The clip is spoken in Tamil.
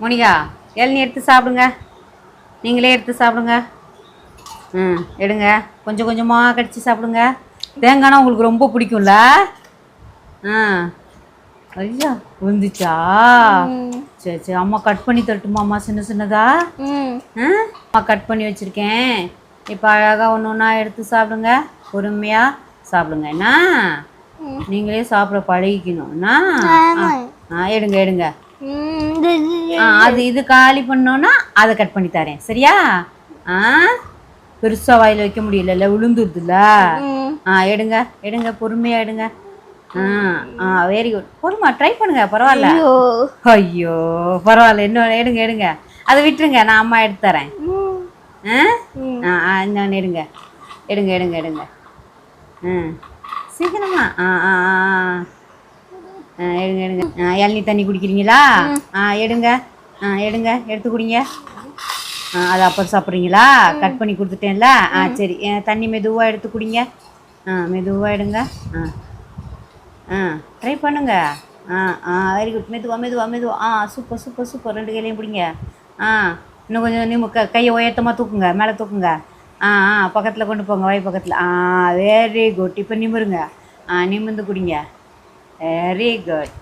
மோனிகா, இளநீ எடுத்து சாப்பிடுங்க. நீங்களே எடுத்து சாப்பிடுங்க. எடுங்க. கொஞ்சம் கொஞ்சமாக கடிச்சு சாப்பிடுங்க. தேங்காய்னா உங்களுக்கு ரொம்ப பிடிக்கும்ல? ஐயா வந்துச்சா? சரி சரி, அம்மா கட் பண்ணி தரட்டுமா? அம்மா சின்ன சின்னதா அம்மா கட் பண்ணி வச்சுருக்கேன். இப்போ அழகாக ஒன்று ஒன்றா எடுத்து சாப்பிடுங்க. பொறுமையாக சாப்பிடுங்க. என்ன நீங்களே சாப்பிட பழகிக்கணும். என்ன எடுங்க எடுங்க. அது இது காலி பண்ணோன்னா அதை கட் பண்ணி தரேன். சரியா? பெருசாக வாயில் வைக்க முடியல, விழுந்துருதுல்ல. எடுங்க எடுங்க, பொறுமையாக எடுங்க. Very good. பொறுமா, ட்ரை பண்ணுங்க. பரவாயில்ல. ஐயோ பரவாயில்ல. இன்னொன்று எடுங்க எடுங்க. அதை விட்டுருங்க, நான் அம்மா எடுத்து தரேன். இன்னொன்று எடுங்க எடுங்க எடுங்க எடுங்க. சீக்கிரமா. எடுங்க எடுங்க. இளநீ தண்ணி குடிக்கிறீங்களா? எடுங்க எடுங்க, எடுத்து குடிங்க. அதை அப்புறம் சாப்பிட்றீங்களா? கட் பண்ணி கொடுத்துட்டேன்ல. சரி, தண்ணி மெதுவாக எடுத்து குடிங்க. மெதுவாக எடுங்க. ட்ரை பண்ணுங்க. Very good. மெதுவா மெதுவா மெதுவா. Super super super. ரெண்டு கையிலையும் பிடிங்க. இன்னும் கொஞ்சம் நிமிக்க கையை உயர்த்தமாக தூக்குங்க, மேலே தூக்குங்க. பக்கத்தில் கொண்டு போங்க, வாய் பக்கத்தில். Very good. இப்போ நிமிருங்க. நிமிர்ந்து குடிங்க. Very good.